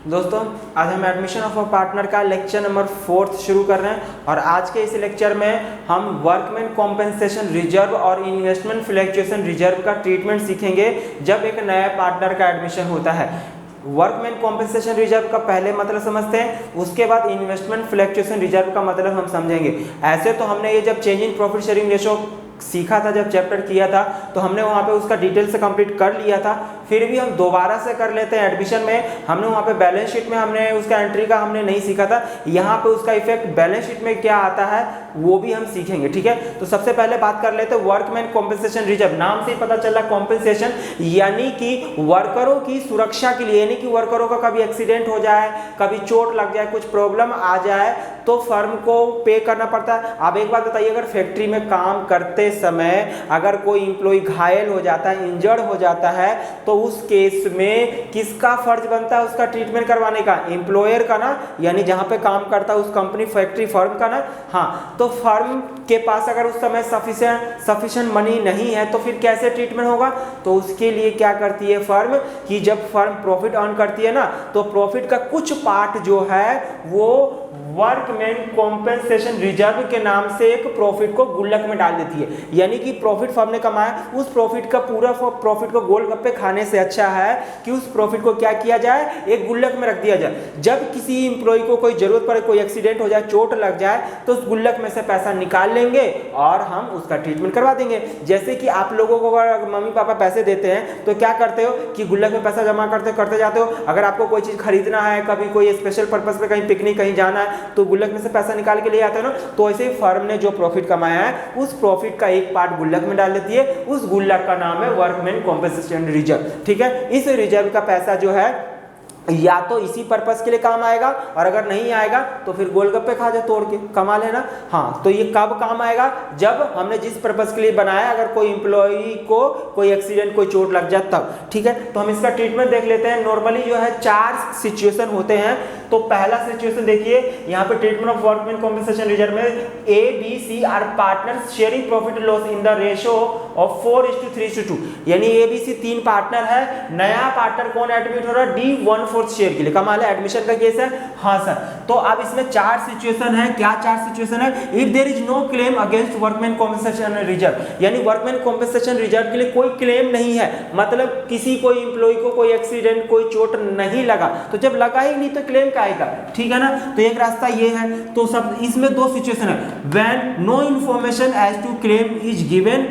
दोस्तों आज हम एडमिशन ऑफ अ पार्टनर का लेक्चर नंबर 4 शुरू कर रहे हैं और आज के इस लेक्चर में हम वर्कमैन कॉम्पेंसेशन रिजर्व और इन्वेस्टमेंट फ्लक्चुएशन रिजर्व का ट्रीटमेंट सीखेंगे जब एक नया पार्टनर का एडमिशन होता है। वर्कमैन कॉम्पेंसेशन रिजर्व का पहले मतलब समझते हैं, उसके बाद इन्वेस्टमेंट फ्लक्चुएशन रिजर्व का मतलब हम समझेंगे। ऐसे तो हमने ये जब change in profit sharing ratio सीखा था, जब चैप्टर किया था तो हमने वहाँ पे उसका डिटेल से कंप्लीट कर लिया था, फिर भी हम दोबारा से कर लेते हैं। एडमिशन में हमने वहाँ पे बैलेंस शीट में हमने उसका एंट्री का हमने नहीं सीखा था, यहाँ पे उसका इफेक्ट बैलेंस शीट में क्या आता है वो भी हम सीखेंगे। ठीक है, तो सबसे पहले बात कर लेते हैं वर्कमैन कॉम्पेंसेशन रिजर्व। नाम से ही पता चला कॉम्पेंसेशन यानी कि वर्करों की सुरक्षा के लिए, यानी कि वर्करों का कभी एक्सीडेंट हो जाए, कभी चोट लग जाए, कुछ प्रॉब्लम आ जाए तो फर्म को पे करना पड़ता है। अब एक बात बताइए, अगर फैक्ट्री में काम करते समय अगर कोई इंप्लॉय घायल हो जाता है, इंजर्ड हो जाता है, तो उस केस में किसका फर्ज बनता है उसका ट्रीटमेंट करवाने का? एम्प्लॉयर का ना, यानी जहां पे काम करता है उस कंपनी फैक्ट्री फर्म का ना। हाँ, तो फर्म के पास अगर उस समय सफिशिएंट मनी नहीं है तो फिर कैसे ट्रीटमेंट होगा? तो उसके लिए क्या करती है फर्म कि जब फर्म प्रॉफिट अर्न करती है ना, तो प्रॉफिट का कुछ पार्ट जो है वो वर्कमैन कॉम्पेंसेशन रिजर्व के नाम से एक प्रॉफिट को गुल्लक में डाल देती है। यानी कि प्रॉफिट फर्म ने कमाया, उस प्रॉफिट का पूरा प्रॉफिट को गोलगप्पे खाने से अच्छा है कि उस प्रॉफिट को क्या किया जाए, एक गुल्लक में रख दिया जाए। जब किसी इंप्लॉय को कोई जरूरत पड़े, कोई एक्सीडेंट हो जाए, चोट लग जाए, तो उस गुल्लक में से पैसा निकाल लेंगे और हम उसका ट्रीटमेंट करवा देंगे। जैसे कि आप लोगों को अगर मम्मी पापा पैसे देते हैं तो क्या करते हो कि गुल्लक में पैसा जमा करते जाते हो। अगर आपको कोई चीज खरीदना है, कभी कोई स्पेशल पर्पस पे कहीं पिकनिक कहीं जाना है, तो गुल्लक में से पैसा निकाल के ले आते हैं ना। तो ऐसे ही फर्म ने जो प्रॉफिट कमाया है उस प्रॉफिट का एक पार्ट गुल्लक में डाल देती है, उस गुल्लक का नाम है वर्कमैन कॉम्पेंसेशन रिजर्व। ठीक है, इस रिजर्व का पैसा जो है या तो इसी पर्पस के लिए काम आएगा और अगर नहीं आएगा तो फिर गोलगप्पे खा जाए तोड़ के, कमा लेना। हाँ, तो ये कब काम आएगा? जब हमने जिस पर्पस के लिए बनाया, अगर कोई इंप्लॉई को कोई एक्सीडेंट, कोई चोट लग जाए तब। ठीक है, तो हम इसका ट्रीटमेंट देख लेते हैं। नॉर्मली जो है 4 सिचुएशन होते हैं। तो पहला सिचुएशन देखिए, यहाँ पे treatment of workman compensation reserve में A B C are partners sharing profit loss in the ratio of 4:3:2, यानी ए बी सी 3 पार्टनर है। नया पार्टनर कौन एडमिट हो रहा है? डी 1/4 शेयर के लिए। कमाल है, एडमिशन का केस है। हाँ सर, तो अब इसमें 4 सिचुएशन है। क्या 4 सिचुएशन है? If there is no claim against workman compensation reserve, यानी वर्कमैन कॉम्पेंसेशन रिजर्व के लिए कोई क्लेम नहीं है, मतलब किसी कोई इंप्लॉय को कोई एक्सीडेंट, कोई चोट नहीं लगा, तो जब लगा ही नहीं तो क्लेम का आएगा। ठीक है ना, तो एक रास्ता ये है। तो सब इसमें 2 सिचुएशन है। When no information as to claim is given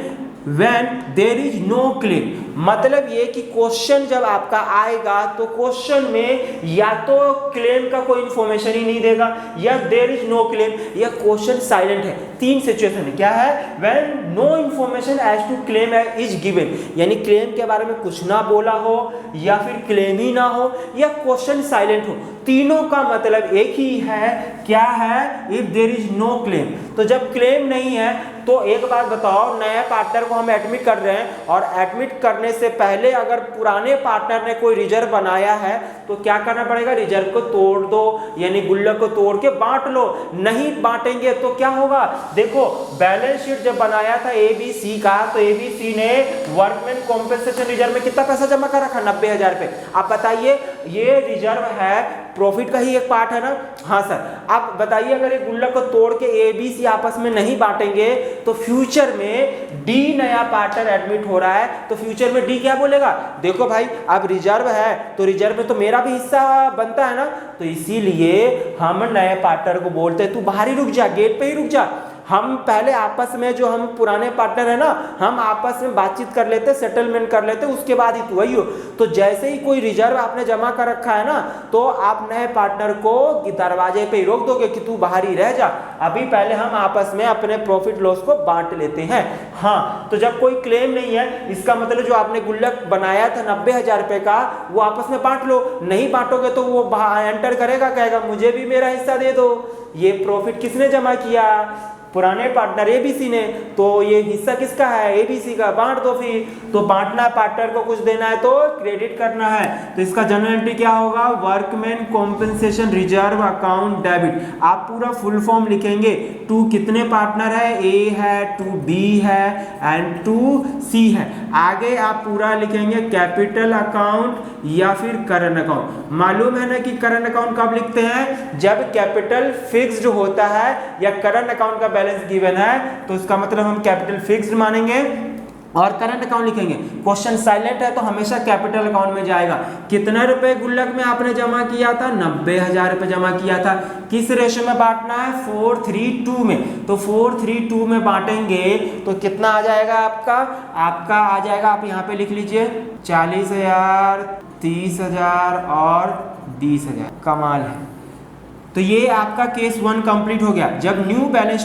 When there is no claim, मतलब ये कि क्वेश्चन जब आपका आएगा तो क्वेश्चन में या तो क्लेम का कोई इंफॉर्मेशन ही नहीं देगा, या देयर इज नो क्लेम, या क्वेश्चन साइलेंट है। 3 सिचुएशन है। क्या है? When no information as to claim is given, यानी क्लेम के बारे में कुछ ना बोला हो, या फिर क्लेम ही ना हो, या क्वेश्चन साइलेंट हो। तीनों का मतलब एक ही है। क्या है? If there is no claim. तो जब क्लेम नहीं है तो एक बात बताओ, नए पार्टनर को हम एडमिट कर रहे हैं और एडमिट करने से पहले अगर पुराने पार्टनर ने कोई रिजर्व बनाया है तो क्या करना पड़ेगा? रिजर्व को तोड़ दो, यानी गुल्लक को तोड़ के बांट लो। नहीं बांटेंगे तो क्या होगा? देखो, बैलेंस शीट जब बनाया था एबीसी का, तो एबीसी ने वर्कमैन कॉम्पेंसेशन रिजर्व में कितना पैसा जमा कर रखा? 90,000 रुपए। आप बताइए, ये रिजर्व है, प्रॉफिट का ही एक पार्ट है ना। हाँ सर, आप बताइए, अगर ये गुल्लक को तोड़ के एबीसी आपस में नहीं बांटेंगे तो फ्यूचर में डी नया पार्टनर एडमिट हो रहा है, तो फ्यूचर में डी क्या बोलेगा? देखो भाई, अब रिजर्व है तो रिजर्व में तो मेरा भी हिस्सा बनता है ना। तो इसीलिए हम नए पार्टनर को बोलते हैं तू बाहर ही रुक जा, गेट पे ही रुक जा। हम पहले आपस में, जो हम पुराने पार्टनर है ना, हम आपस में बातचीत कर लेते, सेटलमेंट कर लेते, उसके बाद ही तू आई हो। तो जैसे ही कोई रिजर्व आपने जमा कर रखा है ना, तो आप नए पार्टनर को दरवाजे पे ही रोक दोगे कि तू बाहर ही रह जा, अभी पहले हम आपस में अपने प्रॉफिट लॉस को बांट लेते हैं। हाँ, तो जब कोई क्लेम नहीं है, इसका मतलब जो आपने गुल्लक बनाया था 90,000 रुपए का, वो आपस में बांट लो। नहीं बांटोगे तो वो एंटर करेगा, कहेगा मुझे भी मेरा हिस्सा दे दो। ये प्रॉफिट किसने जमा किया? पुराने पार्टनर एबीसी ने। तो ये हिस्सा किसका है? एबीसी का। बांट दो फिर। तो बांटना है, पार्टनर को कुछ देना है तो क्रेडिट करना है। तो इसका जनरल एंट्री क्या होगा? Workman compensation reserve account debit. आप पूरा फुल फॉर्म लिखेंगे। टू कितने पार्टनर है? ए है, टू बी है एंड टू सी है। आगे आप पूरा लिखेंगे कैपिटल अकाउंट या फिर करंट अकाउंट। मालूम है ना कि करंट अकाउंट कब लिखते हैं, जब कैपिटल फिक्स्ड होता है या करंट अकाउंट का बैलेंस गिवन है तो उसका मतलब हम कैपिटल फिक्स्ड मानेंगे और करंट अकाउंट लिखेंगे। क्वेश्चन साइलेंट है तो हमेशा कैपिटल अकाउंट में जाएगा। कितना रुपए गुल्लक में आपने जमा किया था, 90,000 रुपए जमा किया था। किस रेशो में बांटना है, 4:3:2 में। तो 4:3:2 में बांटेंगे तो कितना आ जाएगा आपका आ जाएगा, आप यहाँ पे लिख लीजिए 40,000, 30,000 और 20,000। कमाल है। तो ये आपका केस 1 कंप्लीट हो गया। जब न्यू बैलेंस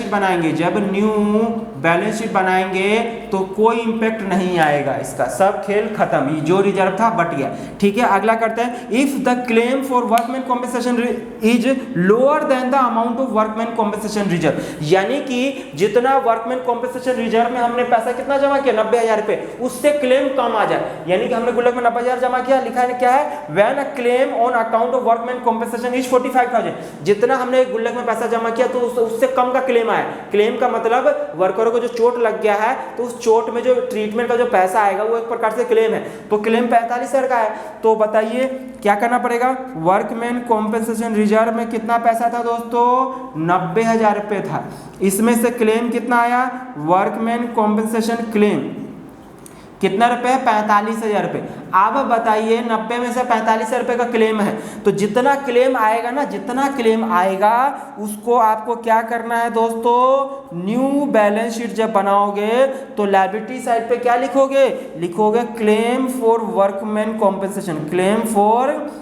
शीट बनाएंगे तो कोई इंपैक्ट नहीं आएगा, इसका सब खेल खत्म, ये जो रिजर्व था बट गया। ठीक है, अगला करते हैं। If the claim for workman compensation is lower than the amount of workman compensation reserve, यानी कि जितना वर्कमैन कॉम्पेंसेशन रिजर्व में हमने पैसा कितना जमा किया, 90,000 रुपए, उससे क्लेम कम आ जाए। यानी कि हमने गुल्लक में 90,000 जमा किया, लिखा है क्या है, when a claim on account of workman compensation is 45,000। जितना हमने गुल्लक में पैसा जमा किया तो उससे कम का क्लेम आया। क्लेम का मतलब वर्करों को जो चोट लग गया है तो उस चोट में जो ट्रीटमेंट का जो पैसा आएगा वो एक प्रकार से क्लेम है। तो क्लेम 45,000 का है। तो बताइए क्या करना पड़ेगा, वर्कमैन कॉम्पेंसेशन रिजर्व में कितना पैसा था दोस्तों, 90,000 रुपए था। इसमें से क्लेम कितना आया, वर्कमैन कॉम्पेंसेशन क्लेम कितना रुपए है, 45,000 रुपए। अब बताइए 90 में से 45,000 रुपए का क्लेम है तो जितना क्लेम आएगा ना, जितना क्लेम आएगा उसको आपको क्या करना है दोस्तों, न्यू बैलेंस शीट जब बनाओगे तो लायबिलिटी साइड पे क्या लिखोगे, लिखोगे claim for workman compensation, claim for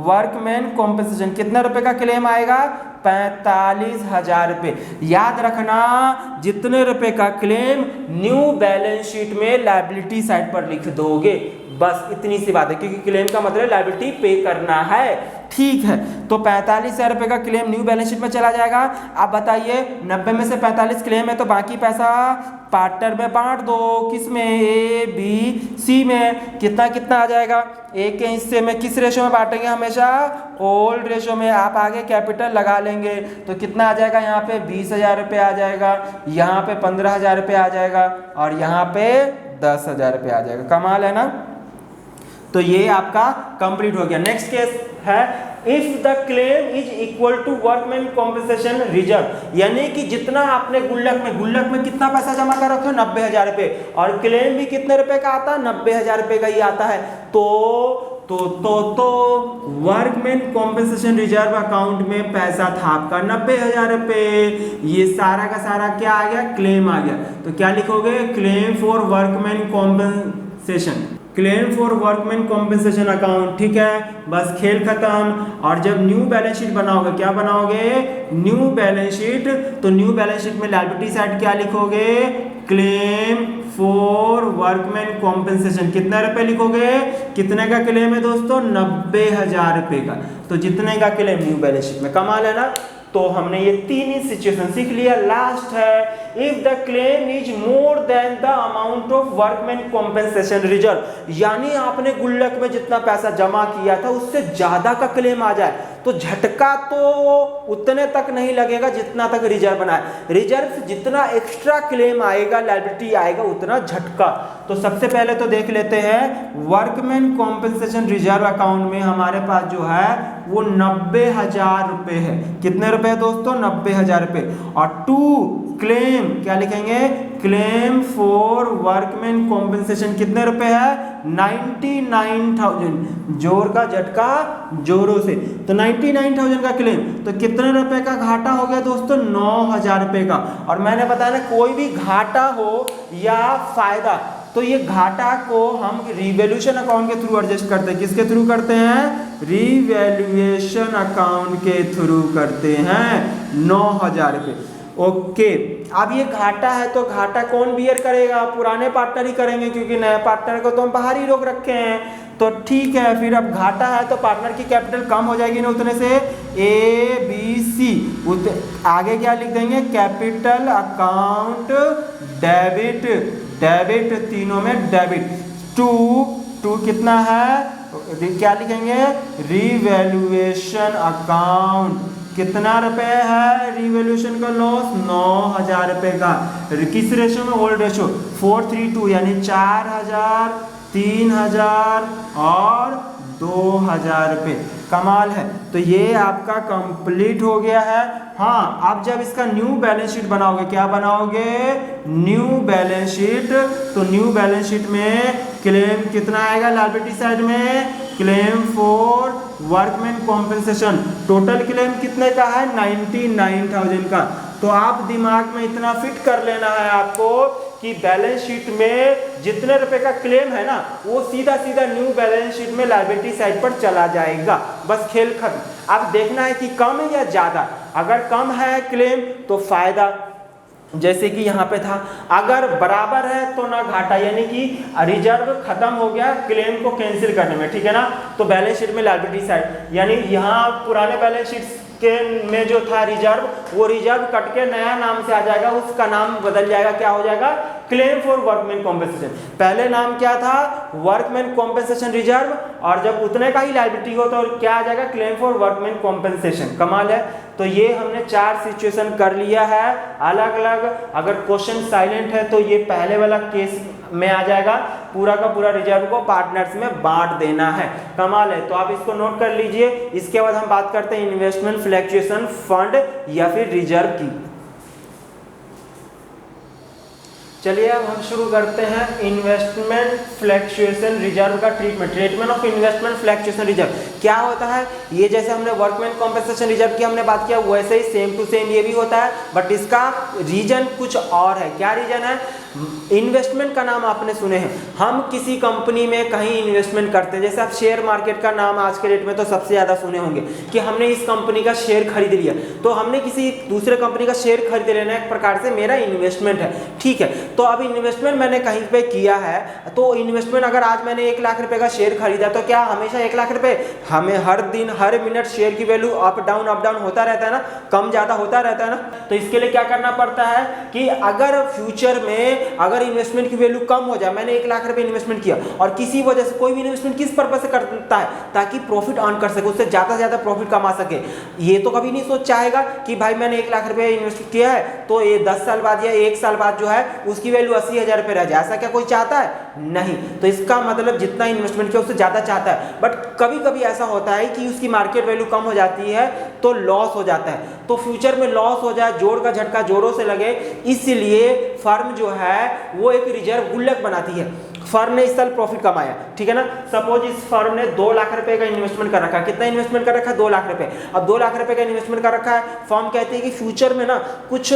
workman compensation. कितना रुपए का क्लेम आएगा, 45,000 रुपए। याद रखना, जितने रुपए का क्लेम न्यू बैलेंस शीट में लायबिलिटी साइड पर लिख दोगे, बस इतनी सी बात है, क्योंकि क्लेम का मतलब लायबिलिटी पे करना है। ठीक है, तो 45,000 रुपए का क्लेम न्यू बैलेंस शीट में चला जाएगा। अब बताइए 90 में से 45 क्लेम है तो बाकी पैसा पार्टनर में बांट दो, किस में, ए बी सी में। कितना कितना आ जाएगा, एक के हिस्से में किस रेशो में बांटेंगे, हमेशा ओल्ड रेशो में। आप आगे कैपिटल लगा लेंगे तो कितना आ जाएगा, यहाँ पे 20,000 रुपये आ जाएगा, यहाँ पे 15,000 रुपये आ जाएगा और यहाँ पे 10,000 रुपये आ जाएगा। कमाल है ना। तो ये आपका कंप्लीट हो गया। नेक्स्ट केस है, if the claim is equal to workman compensation reserve, यानी कि जितना आपने गुल्लक में कितना पैसा जमा कर रखे हो, 90,000 रुपए, और क्लेम भी कितने रुपए का आता है, 90,000 रुपए का ही आता है। तो वर्कमैन कॉम्पेंसेशन रिजर्व अकाउंट में पैसा था आपका 90,000 रुपए। ये सारा का सारा क्या आ गया, क्लेम आ गया। तो क्या लिखोगे, claim for workman compensation, claim for workman compensation account. ठीक है, बस खेल खत्म। और जब न्यू बैलेंस शीट बनाओगे, क्या बनाओगे, न्यू बैलेंस शीट, तो न्यू बैलेंस शीट में लायबिलिटी साइड क्या लिखोगे, क्लेम फॉर वर्कमैन कॉम्पेंसेशन। कितने रुपए लिखोगे, कितने का क्लेम है दोस्तों, 90,000 रुपए का। तो जितने का क्लेम न्यू बैलेंस शीट में। कमाल है ना। तो हमने ये तीन ही सिचुएशन सीख लिया। लास्ट है, if the claim is more than the amount of workman compensation reserve, यानी आपने गुल्लक में जितना पैसा जमा किया था उससे ज्यादा का क्लेम आ जाए तो झटका तो उतने तक नहीं लगेगा जितना तक रिजर्व बनाए। रिजर्व से जितना एक्स्ट्रा क्लेम आएगा, लायबिलिटी आएगा, उतना झटका। तो सबसे पहले तो देख लेते हैं, वर्कमैन कॉम्पेंसेशन रिजर्व अकाउंट में हमारे पास जो है वो 90,000 रुपए है। कितने रुपए दोस्तों, 90,000 रुपए। और टू क्लेम क्या लिखेंगे, क्लेम फॉर वर्कमैन कॉम्पेंसेशन कितने रुपए है, 99,000। जोर का झटका जोरों से, तो 99,000 का क्लेम। तो कितने रुपए का घाटा हो गया दोस्तों, 9,000 रुपए का। और मैंने बताया ना, कोई भी घाटा हो या फायदा, तो ये घाटा को हम रिवैल्यूएशन अकाउंट के थ्रू एडजस्ट करते हैं। किसके थ्रू करते हैं, रिवैल्यूएशन अकाउंट के थ्रू करते हैं। 9,000 रुपए। ओके, अब ये घाटा है तो घाटा कौन बियर करेगा, पुराने पार्टनर ही करेंगे, क्योंकि नए पार्टनर को तो हम बाहर ही रोक रखे हैं। तो ठीक है, फिर अब घाटा है तो पार्टनर की कैपिटल कम हो जाएगी ना उतने से, ए बी सी, आगे क्या लिख देंगे, कैपिटल अकाउंट डेबिट, डेबिट तीनों में डेबिट। टू कितना है, क्या लिखेंगे, रिवैल्यूएशन अकाउंट, कितना रुपए है रिवॉल्यूशन का लॉस? 9,000 रुपए का। किस रेशो में? ओल्ड रेशो 4:3:2, यानी 4,000, 3,000 और 2,000 रुपये। कमाल है। तो ये आपका कंप्लीट हो गया है। हाँ, आप जब इसका न्यू बैलेंस शीट बनाओगे, क्या बनाओगे? New balance sheet. तो न्यू बैलेंस शीट में क्लेम कितना आएगा? लायबिलिटी साइड में claim for workman compensation. Total claim कितने का है? 99,000 का। तो आप दिमाग में इतना फिट कर लेना है आपको कि बैलेंस शीट में जितने रुपए का क्लेम है ना, वो सीधा सीधा न्यू बैलेंस शीट में लायबिलिटी साइड पर चला जाएगा। बस खेल खत्म। अब देखना है कि कम है या ज़्यादा। अगर कम है क्लेम तो फायदा, जैसे कि यहाँ पे था। अगर बराबर है तो ना घाटा, यानी कि रिजर्व खत्म हो गया क्लेम को कैंसिल करने में, ठीक है ना। तो बैलेंस शीट में लायबिलिटी साइड, यानी यहाँ पुराने बैलेंस शीट के में जो था रिजर्व, वो रिजर्व कट के नया नाम से आ जाएगा, उसका नाम बदल जाएगा। क्या हो जाएगा? Claim for workman compensation. पहले नाम क्या था? वर्कमैन कॉम्पेंसेशन रिजर्व, और जब उतने का ही लायबिलिटी हो तो क्या आ जाएगा? Claim for workman compensation. कमाल है। तो ये हमने 4 सिचुएशन कर लिया है अलग अलग। अगर क्वेश्चन साइलेंट है तो ये पहले वाला केस में आ जाएगा। पूरा का पूरा रिजर्व को पार्टनर्स में बांट देना है। कमाल है। तो आप इसको नोट कर लीजिए। इसके बाद हम बात करते हैं इन्वेस्टमेंट फ्लक्चुएशन फंड या फिर रिजर्व की। चलिए अब हम शुरू करते हैं इन्वेस्टमेंट फ्लक्चुएशन रिजर्व का treatment of investment fluctuation reserve. क्या होता है ये? जैसे हमने वर्कमैन कॉम्पेंसेशन रिजर्व की हमने बात किया, वैसे ही सेम टू सेम ये भी होता है, बट इसका रीजन कुछ और है। क्या रीजन है? इन्वेस्टमेंट का नाम आपने सुने हैं। हम किसी कंपनी में कहीं इन्वेस्टमेंट करते हैं, जैसे आप शेयर मार्केट का नाम आज के डेट में तो सबसे ज़्यादा सुने होंगे कि हमने इस कंपनी का शेयर खरीद लिया। तो हमने किसी दूसरे कंपनी का शेयर खरीद लेना एक प्रकार से मेरा इन्वेस्टमेंट है, ठीक है। तो अब इन्वेस्टमेंट मैंने कहीं पे किया है, तो इन्वेस्टमेंट अगर आज मैंने 1 लाख रुपए का शेयर खरीदा, तो क्या हमेशा 1 लाख रुपए? हमें हर दिन हर मिनट शेयर की वैल्यू अप डाउन होता रहता है ना, कम ज़्यादा होता रहता है ना। तो इसके लिए क्या करना पड़ता है कि अगर फ्यूचर में अगर इन्वेस्टमेंट की वैल्यू कम हो जाए, मैंने 1 लाख रुपए इन्वेस्टमेंट किया और किसी वजह से, कोई भी इन्वेस्टमेंट किस पर्पज से करता है? ताकि प्रॉफिट अर्न कर सके, उससे ज़्यादा से ज़्यादा प्रॉफिट कमा सके। ये तो कभी नहीं सोच चाहेगा कि भाई मैंने 1 लाख रुपए इन्वेस्ट किया है तो ये 10 साल बाद या 1 साल बाद जो है उसकी वैल्यू 80,000 रुपये रह जाए। ऐसा क्या कोई चाहता है? नहीं। तो इसका मतलब जितना इन्वेस्टमेंट किया उससे ज़्यादा चाहता है। बट कभी कभी ऐसा होता है कि उसकी मार्केट वैल्यू कम हो जाती है तो लॉस हो जाता है। तो फ्यूचर में लॉस हो जाए, जोड़ का झटका जोरों से लगे, इसलिए फर्म जो है वो एक रिजर्व गुल्लक बनाती है। फर्म ने इस साल प्रॉफिट कमाया, ठीक है ना। सपोज इस फर्म ने 2 लाख रुपए का इन्वेस्टमेंट कर रखा है। कितना इन्वेस्टमेंट कर रखा है? 2 लाख रुपए। अब 2 लाख रुपए का इन्वेस्टमेंट कर रखा है, फर्म कहती है कि फ्यूचर में ना कुछ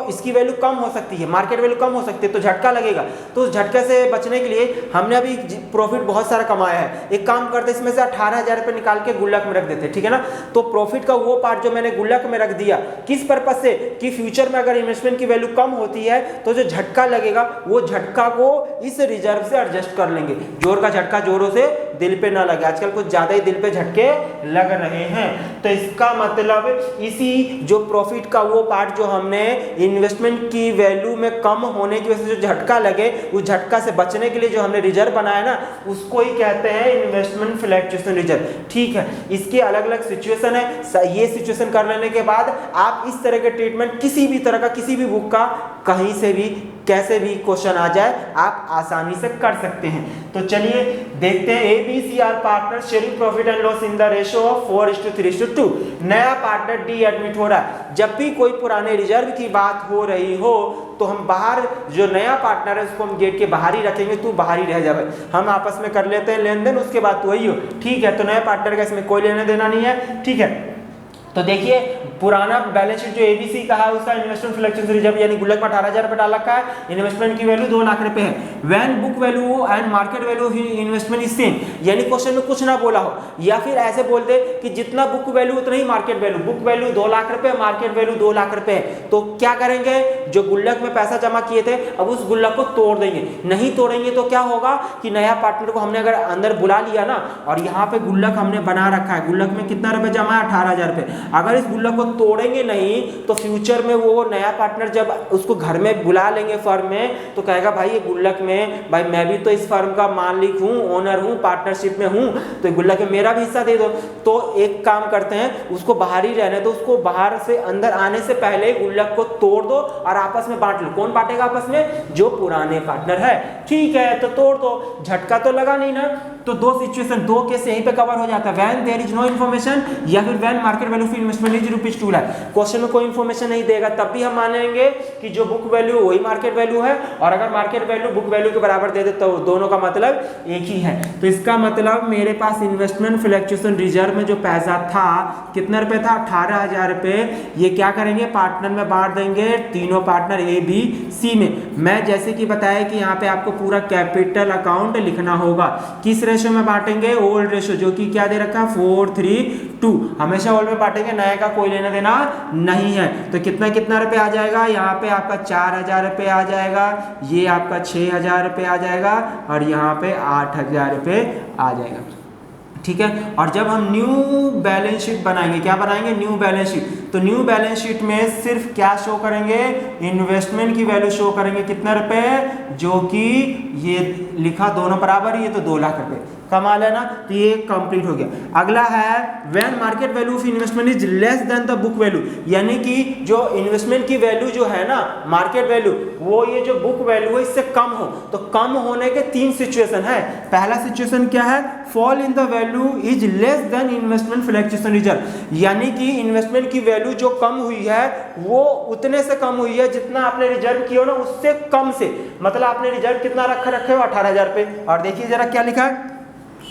इसकी वैल्यू कम हो सकती है, मार्केट वैल्यू कम हो सकती है, तो झटका लगेगा। तो उस झटके से बचने के लिए हमने अभी प्रॉफिट बहुत सारा कमाया है, एक काम करते इसमें से 18,000 रुपये निकाल के गुल्लक में रख देते, ठीक है ना। तो प्रॉफिट का वो पार्ट जो मैंने गुल्लक में रख दिया, किस पर्पज से? कि फ्यूचर में अगर इन्वेस्टमेंट की वैल्यू कम होती है तो जो झटका लगेगा वो झटका को इस रिजर्व से एडजस्ट कर लेंगे। जोर का झटका जोरों से दिल पे ना लगे। आजकल कुछ ज्यादा ही दिल पे झटके लग रहे हैं। तो इसका मतलब इसी जो प्रॉफिट का वो पार्ट जो हमने इन्वेस्टमेंट की वैल्यू में कम होने की वजह से जो झटका लगे, उस झटका से बचने के लिए जो हमने रिजर्व बनाया ना, उसको ही कहते हैं इन्वेस्टमेंट फ्लक्चुएशन रिजर्व, ठीक है। इसके अलग अलग सिचुएशन है। ये सिचुएशन कर लेने के बाद आप इस तरह के ट्रीटमेंट किसी भी तरह का, किसी भी बुक का, कहीं से भी कैसे भी क्वेश्चन आ जाए आप आसानी से कर सकते हैं। तो चलिए देखते हैं। ABC are partner sharing profit and loss in the ratio of 4:3:2। नया पार्टनर डी एडमिट हो रहा है। जब भी कोई पुराने रिजर्व की बात हो रही हो तो हम बाहर, जो नया पार्टनर है उसको हम गेट के बाहर ही रखेंगे, तू बाहर ही रह जाए। हम आपस में कर लेते हैं लेन देन, उसके बाद तो वही हो, ठीक है। तो नया पार्टनर का इसमें कोई लेना देना नहीं है, ठीक है। तो देखिए पुराना बैलेंस शीट जो ABC का है उसका इन्वेस्टमेंट फ्लक्चुएशन रिजर्व यानी गुल्लक में 18,000 रुपये डाल रखा है। इन्वेस्टमेंट की वैल्यू 2 लाख रुपए है। When book value and market value investment is same, यानी क्वेश्चन में कुछ ना बोला हो, या फिर ऐसे बोल दे कि जितना बुक वैल्यू उतना ही market value. Book value 2 lakh रुपए, मार्केट वैल्यू 2 लाख रुपए है। तो क्या करेंगे? जो गुल्लक में पैसा जमा किए थे अब उस गुल्लक को तोड़ देंगे। नहीं तोड़ेंगे तो क्या होगा कि नया पार्टनर को हमने अगर अंदर बुला लिया ना, और यहाँ पे गुल्लक हमने बना रखा है, गुल्लक में कितना रुपए जमा है? 18,000 रुपये। अगर इस गुल्लक को तोड़ेंगे नहीं तो फ्यूचर में वो नया पार्टनर जब उसको घर में बुला लेंगे फर्म में तो कहेगा भाई ये गुल्लक में भाई मैं भी तो इस फर्म का मालिक हूँ, ओनर हूँ, पार्टनरशिप में हूँ, तो गुल्लक में मेरा भी हिस्सा दे दो। तो एक काम करते हैं, उसको बाहर ही रहने दो, उसको बाहर से अंदर आने से पहले गुल्लक को तोड़ दो और आपस में बांट लो। कौन बांटेगा आपस में? जो पुराने पार्टनर है। ठीक है, तो तोड़ दो, झटका तो लगा नहीं ना। तो दो सिचुएशन, दो केस यहीं पे कवर हो जाता है, when there is no information या फिर when market value of investment is ₹2 lakh. Question में कोई इन्फॉर्मेशन नहीं देगा तब भी हम मानेंगे कि जो बुक वैल्यू वही मार्केट वैल्यू है, और अगर मार्केट वैल्यू बुक वैल्यू के बराबर दे दे तो दोनों का मतलब एक ही है। तो इसका मतलब मेरे पास इन्वेस्टमेंट फ्लक्चुएशन रिजर्व में जो पैसा था कितने रुपए था? 18,000 रुपए। ये क्या करेंगे? पार्टनर में बांट देंगे, तीनों पार्टनर ए बी सी में। मैं जैसे कि बताया कि यहाँ पे आपको पूरा कैपिटल अकाउंट लिखना होगा। किस रेशो में बांटेंगे? ओल्ड रेशो, जो कि क्या दे रखा है? 4:3:2। हमेशा ओल्ड में बांटेंगे, नए का कोई लेना देना नहीं है। तो कितना कितना रुपए आ जाएगा? यहाँ पे आपका 4,000 रुपए आ जाएगा, ये आपका 6,000 रुपए आ जाएगा, और यहाँ पे 8,000 रुपए आ जाएगा। ठीक है, और जब हम न्यू बैलेंस शीट बनाएंगे, क्या बनाएंगे? New balance sheet. तो न्यू बैलेंस शीट में सिर्फ क्या शो करेंगे? इन्वेस्टमेंट की वैल्यू शो करेंगे। कितने रुपए? जो कि ये लिखा दोनों बराबर, ये तो 2 लाख रुपए। कमाल है ना। तो ये कंप्लीट हो गया। अगला है when market value of investment is less than the book value, यानी कि जो इन्वेस्टमेंट की वैल्यू जो है ना, मार्केट वैल्यू, वो ये जो बुक वैल्यू है इससे कम हो। तो कम होने के 3 सिचुएशन है। पहला सिचुएशन क्या है? Fall in the value is less than investment fluctuation reserve, यानी कि इन्वेस्टमेंट की वैल्यू जो कम हुई है वो उतने से कम हुई है जितना आपने रिजर्व किया हो ना, उससे कम से। मतलब आपने रिजर्व कितना रखे हो? 18,000 रुपए। और देखिए जरा क्या लिखा है?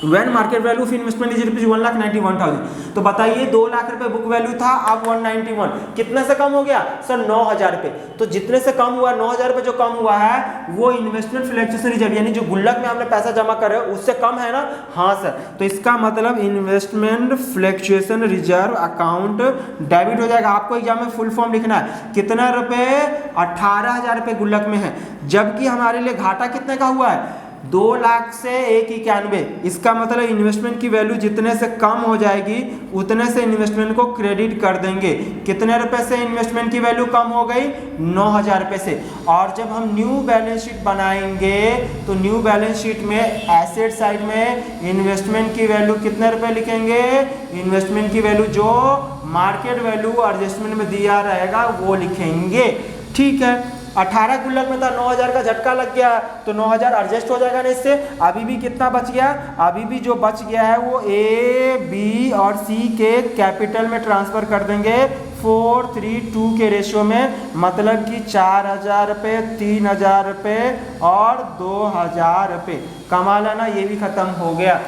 When market value of investment is ₹1,91,000। तो बताइए 2 लाख रुपए बुक वैल्यू था, अब 191 कितने से कम हो गया? सर 9,000 रुपए। तो जितने से कम हुआ, 9,000 रुपए जो कम हुआ है वो इन्वेस्टमेंट फ्लक्चुएशन रिजर्व, यानी जो गुल्लक में आपने पैसा जमा कर रहे हो उससे कम है ना। हाँ सर, तो इसका मतलब investment fluctuation reserve account debit हो जाएगा। आपको एग्जाम में फुल फॉर्म लिखना है। कितना रुपए? 18,000 रुपए गुल्लक में है, जबकि हमारे लिए घाटा कितने का हुआ है? 2 लाख से 191। इसका मतलब इन्वेस्टमेंट की वैल्यू जितने से कम हो जाएगी उतने से इन्वेस्टमेंट को क्रेडिट कर देंगे। कितने रुपए से इन्वेस्टमेंट की वैल्यू कम हो गई? 9,000 रुपए से। और जब हम न्यू बैलेंस शीट बनाएंगे तो न्यू बैलेंस शीट में एसेट साइड में इन्वेस्टमेंट की वैल्यू कितने रुपए लिखेंगे? इन्वेस्टमेंट की वैल्यू जो मार्केट वैल्यू एडजस्टमेंट में दिया रहेगा वो लिखेंगे। ठीक है, 18 गुल्लक में था, 9,000 का झटका लग गया तो 9,000 एडजस्ट हो जाएगा ना इससे। अभी भी कितना बच गया? अभी भी जो बच गया है वो ए बी और सी के कैपिटल में ट्रांसफर कर देंगे 4:3:2 के रेशियो में। मतलब कि 4,000 रुपये, 3,000 रुपये और 2,000 रुपये। कमाल है ना, ये भी खत्म हो गया।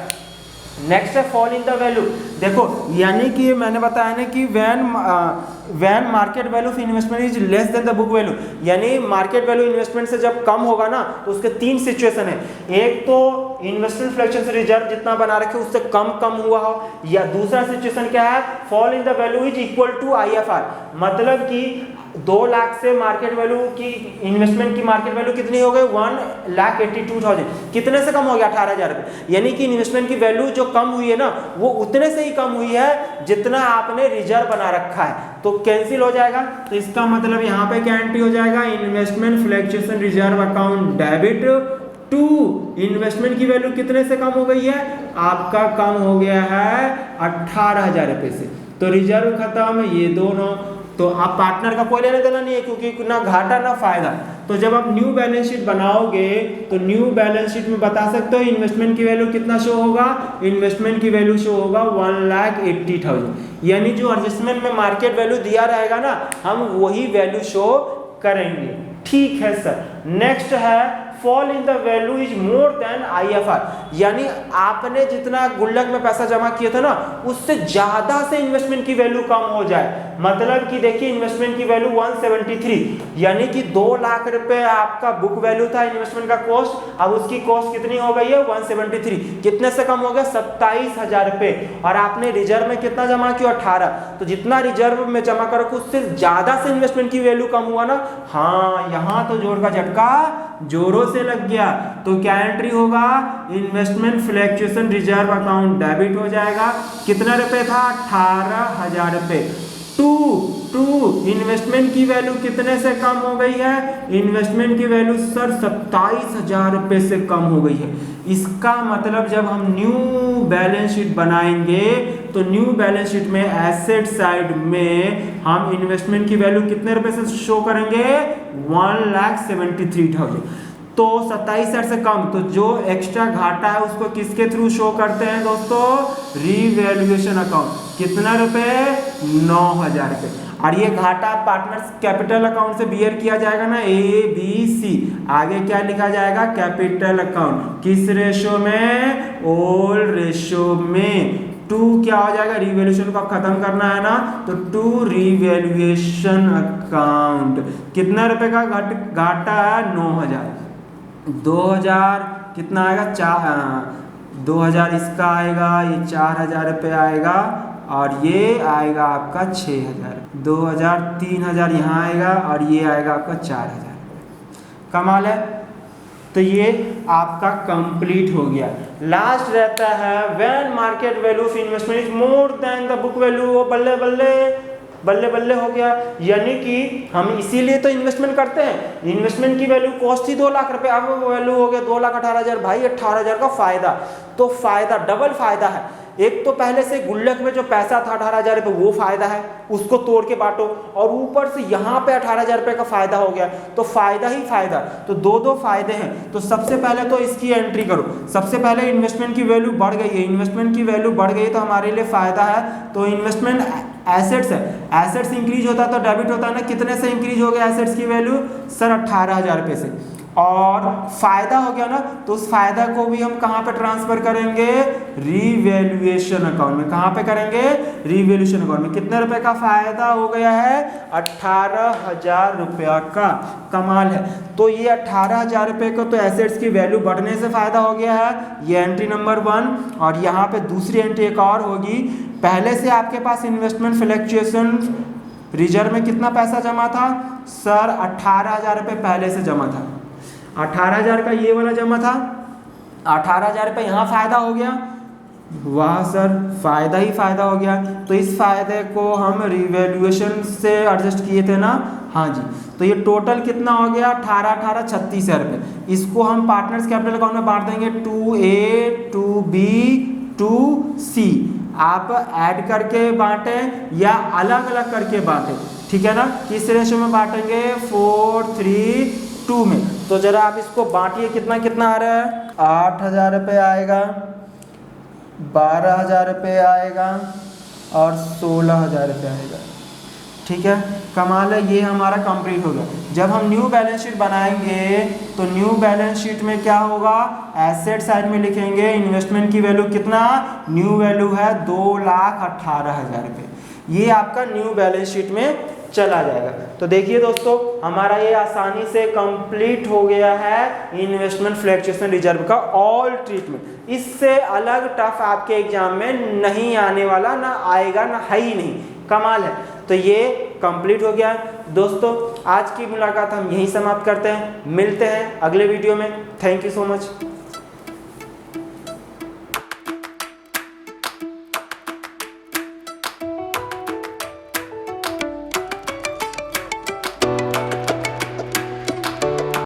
नेक्स्ट है फॉल इन द वैल्यू। देखो यानी कि मैंने बताया ना कि when market value of investment is less than the book value, यानी मार्केट वैल्यू इन्वेस्टमेंट से जब कम होगा ना तो उसके 3 सिचुएशन है। एक तो इन्वेस्टमेंट फ्लक्चुएशन रिजर्व जितना बना रखे उससे कम हुआ हो, या दूसरा सिचुएशन क्या है? Fall in the value is equal to IFR, मतलब कि 2 लाख से मार्केट वैल्यू की इन्वेस्टमेंट की मार्केट वैल्यू कितनी हो गई? 1,82,000। कितने से कम हो गया? 18,000 रुपये। यानी कि इन्वेस्टमेंट की वैल्यू जो कम हुई है ना वो उतने से ही कम हुई है जितना आपने रिजर्व बना रखा है, तो कैंसिल हो जाएगा। तो इसका मतलब यहाँ पे क्या एंट्री हो जाएगा? Investment fluctuation reserve account debit to investment की वैल्यू कितने से कम हो गई है? आपका कम हो गया है 18,000 रुपये से। तो रिजर्व खत्म, ये दोनों। तो आप पार्टनर का कोई लेना देना नहीं है क्योंकि ना घाटा ना फायदा। तो जब आप न्यू बैलेंस शीट बनाओगे तो न्यू बैलेंस शीट में बता सकते हो इन्वेस्टमेंट की वैल्यू कितना शो होगा? इन्वेस्टमेंट की वैल्यू शो होगा 1,80,000, यानी जो एडजस्टमेंट में मार्केट वैल्यू दिया रहेगा ना हम वही वैल्यू शो करेंगे। ठीक है सर। नेक्स्ट है fall in the value is more than IFR, यानी आपने जितना गुल्लक में पैसा जमा किया था ना उससे ज्यादा से इन्वेस्टमेंट की वैल्यू कम हो जाए। मतलब कि देखिए इन्वेस्टमेंट की वैल्यू 173, यानी कि 2 लाख रुपए आपका बुक वैल्यू था इन्वेस्टमेंट का कॉस्ट, अब उसकी कॉस्ट कितनी हो गई है? 173। कितने से कम हो गया? 27,000 रुपए। और आपने रिजर्व में कितना जमा किया? 18। तो जितना रिजर्व में जमा करो उससे ज्यादा से इन्वेस्टमेंट की वैल्यू कम हुआ ना। हाँ, यहाँ तो जोर का झटका जोरों से लग गया। तो क्या एंट्री होगा? Investment fluctuation reserve account debit हो जाएगा। कितना रुपए था? 18,000 रुपए टू इन्वेस्टमेंट की वैल्यू कितने से कम हो गई है? इन्वेस्टमेंट की वैल्यू सर 27,000 रुपये से कम हो गई है। इसका मतलब जब हम न्यू बैलेंस शीट बनाएंगे तो न्यू बैलेंस शीट में एसेट साइड में हम इन्वेस्टमेंट की वैल्यू कितने रुपए से शो करेंगे? 1,73,000। तो 27,000 से कम, तो जो एक्स्ट्रा घाटा है उसको किसके थ्रू शो करते हैं दोस्तों? Revaluation account. कितना रुपए? 9,000 रुपये। और ये घाटा पार्टनर्स कैपिटल अकाउंट से बियर किया जाएगा ना, ABC। आगे क्या लिखा जाएगा? Capital account. किस रेशो में? ओल्ड रेशो में। 2 क्या हो जाएगा? रिवैल्यूएशन को खत्म करना है ना, तो 2 रिवैल्यूएशन अकाउंट। कितना रुपए का घाटा है? 9,000। 2,000 कितना आएगा? 2,000 इसका आएगा, ये 4,000 रुपये आएगा, और ये आएगा आपका 6,000। 2,000, 3,000 यहाँ आएगा, और ये आएगा आपका 4,000 रुपये। कमाल है। तो ये आपका कंप्लीट हो गया। लास्ट रहता है when market value of investment is more than the book value. वो बल्ले बल्ले बल्ले बल्ले हो गया, यानी कि हम इसीलिए तो इन्वेस्टमेंट करते हैं। इन्वेस्टमेंट की वैल्यू कॉस्ट ही 2 लाख रुपए, अब वैल्यू हो गया 2,18,000। भाई 18,000 का फायदा, तो फायदा डबल फायदा है। एक तो पहले से गुल्लक में जो पैसा था 18,000 रुपये, वो फायदा है, उसको तोड़ के बांटो, और ऊपर से यहाँ पे 18,000 रुपये का फायदा हो गया, तो फायदा ही फायदा। तो दो फायदे हैं। तो सबसे पहले तो इसकी एंट्री करो। सबसे पहले इन्वेस्टमेंट की वैल्यू बढ़ गई है, इन्वेस्टमेंट की वैल्यू बढ़ गई तो हमारे लिए फायदा है। तो इन्वेस्टमेंट एसेट्स है, एसेट्स इंक्रीज होता है तो डेबिट होता है ना। कितने से इंक्रीज हो गया एसेट्स की वैल्यू? सर 18,000 रुपये से। और फायदा हो गया ना, तो उस फायदा को भी हम कहाँ पे ट्रांसफर करेंगे? रीवैल्यूएशन अकाउंट में। कहाँ पे करेंगे? रीवैल्यूएशन अकाउंट में। कितने रुपए का फायदा हो गया है? 18,000 रुपया का। कमाल है। तो ये 18,000 रुपये को तो एसेट्स की वैल्यू बढ़ने से फायदा हो गया है, ये एंट्री नंबर 1। और यहाँ पे दूसरी एंट्री एक और होगी। पहले से आपके पास इन्वेस्टमेंट फ्लक्चुएशन रिजर्व में कितना पैसा जमा था? सर 18,000 रुपये पहले से जमा था। 18,000 का ये वाला जमा था, 18,000 रुपये यहाँ फायदा हो गया। वाह सर, फायदा ही फायदा हो गया। तो इस फायदे को हम रिवैल्यूएशन से एडजस्ट किए थे ना। हाँ जी। तो ये टोटल कितना हो गया? 18,18 36,000 रुपये। इसको हम पार्टनर्स कैपिटल अकाउंट में बांट देंगे 2A 2B 2C। आप ऐड करके बांटें या अलग अलग करके बांटें, ठीक है ना। किस रेशो में बांटेंगे? 4:3:2 में। तो जरा आप इसको बांटिए, कितना कितना आ रहा है? 8,000 रुपये आएगा, 12,000 रुपये आएगा, और 16,000 रुपये आएगा। ठीक है, कमाल है। ये हमारा कंप्लीट हो गया। जब हम न्यू बैलेंस शीट बनाएंगे तो न्यू बैलेंस शीट में क्या होगा? एसेट साइड में लिखेंगे इन्वेस्टमेंट की वैल्यू कितना? न्यू वैल्यू है 2,18,000 रुपये। ये आपका न्यू बैलेंस शीट में चला जाएगा। तो देखिए दोस्तों, हमारा ये आसानी से कंप्लीट हो गया है इन्वेस्टमेंट फ्लक्चुएशन रिजर्व का ऑल ट्रीटमेंट। इससे अलग टफ आपके एग्जाम में नहीं आने वाला, ना आएगा, ना है ही नहीं। कमाल है। तो ये कंप्लीट हो गया दोस्तों। आज की मुलाकात हम यहीं समाप्त करते हैं। मिलते हैं अगले वीडियो में। Thank you so much.